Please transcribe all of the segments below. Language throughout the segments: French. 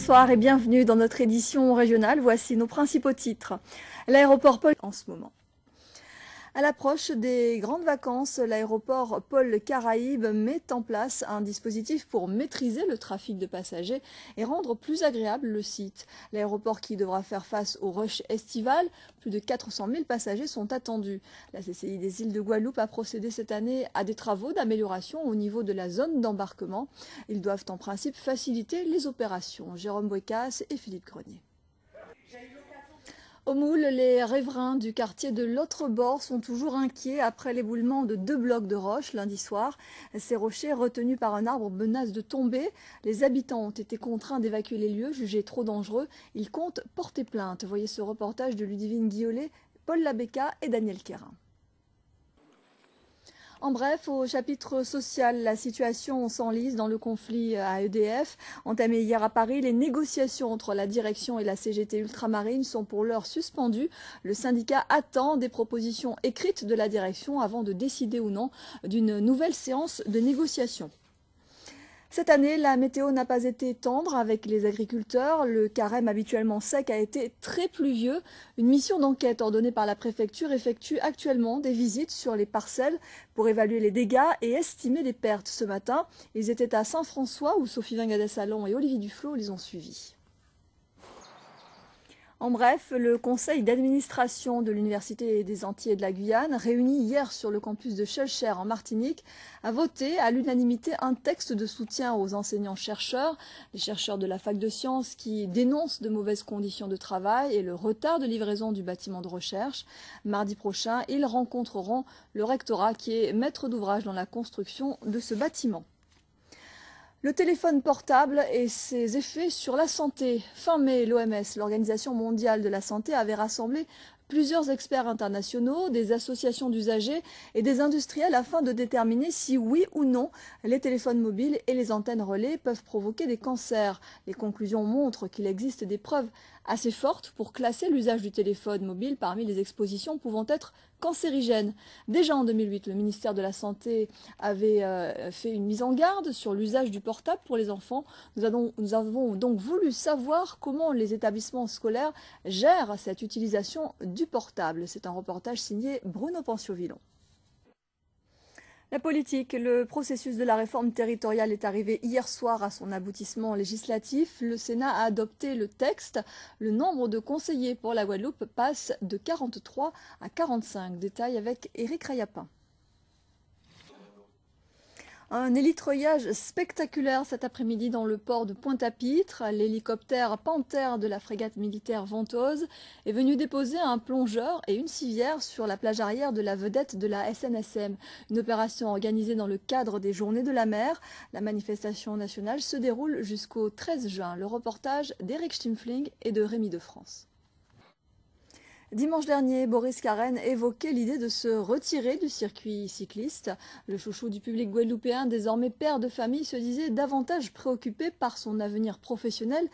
Bonsoir et bienvenue dans notre édition régionale. Voici nos principaux titres. L'aéroport Paul en ce moment. À l'approche des grandes vacances, l'aéroport Paul Caraïbes met en place un dispositif pour maîtriser le trafic de passagers et rendre plus agréable le site. L'aéroport qui devra faire face au rush estival, plus de 400 000 passagers sont attendus. La CCI des îles de Guadeloupe a procédé cette année à des travaux d'amélioration au niveau de la zone d'embarquement. Ils doivent en principe faciliter les opérations. Jérôme Boicas et Philippe Grenier. Au Moule, les riverains du quartier de l'autre bord sont toujours inquiets après l'éboulement de 2 blocs de roches lundi soir. Ces rochers, retenus par un arbre, menacent de tomber. Les habitants ont été contraints d'évacuer les lieux, jugés trop dangereux. Ils comptent porter plainte. Voyez ce reportage de Ludivine Guillolet, Paul Labecca et Daniel Quérin. En bref, au chapitre social, la situation s'enlise dans le conflit à EDF. Entamé hier à Paris, les négociations entre la direction et la CGT ultramarine sont pour l'heure suspendues. Le syndicat attend des propositions écrites de la direction avant de décider ou non d'une nouvelle séance de négociation. Cette année, la météo n'a pas été tendre avec les agriculteurs. Le carême habituellement sec a été très pluvieux. Une mission d'enquête ordonnée par la préfecture effectue actuellement des visites sur les parcelles pour évaluer les dégâts et estimer les pertes ce matin. Ils étaient à Saint-François où Sophie Vingadès-Salon et Olivier Duflot les ont suivis. En bref, le conseil d'administration de l'Université des Antilles et de la Guyane, réuni hier sur le campus de Schœlcher en Martinique, a voté à l'unanimité un texte de soutien aux enseignants-chercheurs, les chercheurs de la fac de sciences qui dénoncent de mauvaises conditions de travail et le retard de livraison du bâtiment de recherche. Mardi prochain, ils rencontreront le rectorat qui est maître d'ouvrage dans la construction de ce bâtiment. Le téléphone portable et ses effets sur la santé. Fin mai, l'OMS, l'Organisation mondiale de la santé, avait rassemblé plusieurs experts internationaux, des associations d'usagers et des industriels afin de déterminer si oui ou non les téléphones mobiles et les antennes relais peuvent provoquer des cancers. Les conclusions montrent qu'il existe des preuves assez fortes pour classer l'usage du téléphone mobile parmi les expositions pouvant être cancérigènes. Déjà en 2008, le ministère de la Santé avait fait une mise en garde sur l'usage du portable pour les enfants. Nous avons donc voulu savoir comment les établissements scolaires gèrent cette utilisation du portable. C'est un reportage signé Bruno Pencio-Villon. La politique, le processus de la réforme territoriale est arrivé hier soir à son aboutissement législatif. Le Sénat a adopté le texte. Le nombre de conseillers pour la Guadeloupe passe de 43 à 45. Détail avec Éric Rayapin. Un hélitreuillage spectaculaire cet après-midi dans le port de Pointe-à-Pitre. L'hélicoptère Panthère de la frégate militaire Ventose est venu déposer un plongeur et une civière sur la plage arrière de la vedette de la SNSM. Une opération organisée dans le cadre des Journées de la mer. La manifestation nationale se déroule jusqu'au 13 juin. Le reportage d'Éric Stimfling et de Rémi de France. Dimanche dernier, Boris Carène évoquait l'idée de se retirer du circuit cycliste. Le chouchou du public guadeloupéen, désormais père de famille, se disait davantage préoccupé par son avenir professionnel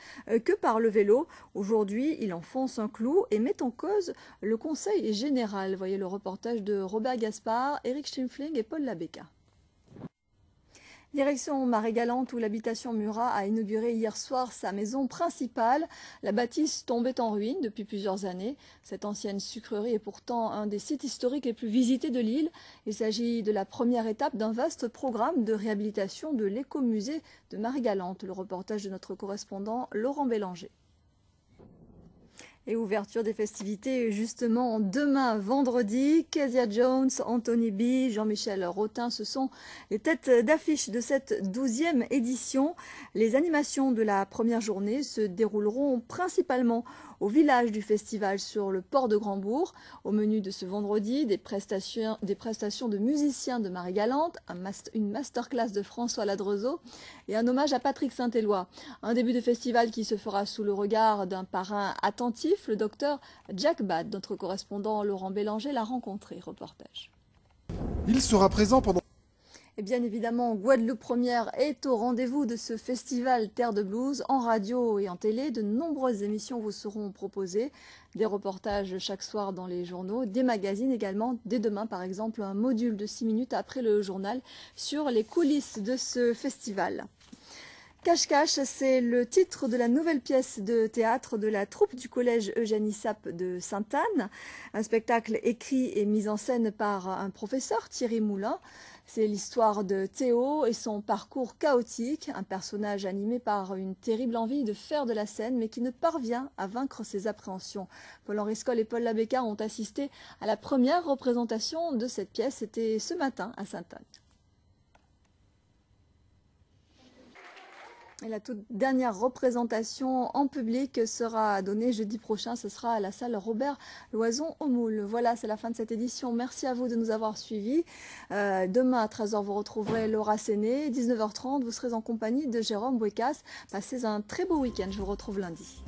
que par le vélo. Aujourd'hui, il enfonce un clou et met en cause le Conseil général. Voyez le reportage de Robert Gaspard, Éric Stimfling et Paul Labecca. Direction Marie-Galante où l'habitation Murat a inauguré hier soir sa maison principale. La bâtisse tombait en ruine depuis plusieurs années. Cette ancienne sucrerie est pourtant un des sites historiques les plus visités de l'île. Il s'agit de la première étape d'un vaste programme de réhabilitation de l'écomusée de Marie-Galante. Le reportage de notre correspondant Laurent Bélanger. Et ouverture des festivités justement demain vendredi. Kezia Jones, Anthony B, Jean-Michel Rotin, ce sont les têtes d'affiche de cette 12e édition. Les animations de la première journée se dérouleront principalement au village du festival sur le port de Grandbourg. Au menu de ce vendredi, des prestations de musiciens de Marie-Galante, une masterclass de François Ladrezeau et un hommage à Patrick Saint-Éloi. Un début de festival qui se fera sous le regard d'un parrain attentif, le docteur Jack Bad. Notre correspondant Laurent Bélanger l'a rencontré. Reportage. Il sera présent pendant... Et bien évidemment, Guadeloupe Première est au rendez-vous de ce festival Terre de Blues. En radio et en télé, de nombreuses émissions vous seront proposées. Des reportages chaque soir dans les journaux, des magazines également. Dès demain, par exemple, un module de 6 minutes après le journal sur les coulisses de ce festival. Cache-cache, c'est le titre de la nouvelle pièce de théâtre de la troupe du collège Eugène Issap de Sainte-Anne. Un spectacle écrit et mis en scène par un professeur, Thierry Moulin. C'est l'histoire de Théo et son parcours chaotique, un personnage animé par une terrible envie de faire de la scène, mais qui ne parvient à vaincre ses appréhensions. Paul-Henri Scoll et Paul Labécard ont assisté à la première représentation de cette pièce. C'était ce matin à Sainte-Anne. Et la toute dernière représentation en public sera donnée jeudi prochain. Ce sera à la salle Robert Loison au Moule. Voilà, c'est la fin de cette édition. Merci à vous de nous avoir suivis. Demain à 13h, vous retrouverez Laura Séné. 19h30, vous serez en compagnie de Jérôme Bouécasse. Passez un très beau week-end. Je vous retrouve lundi.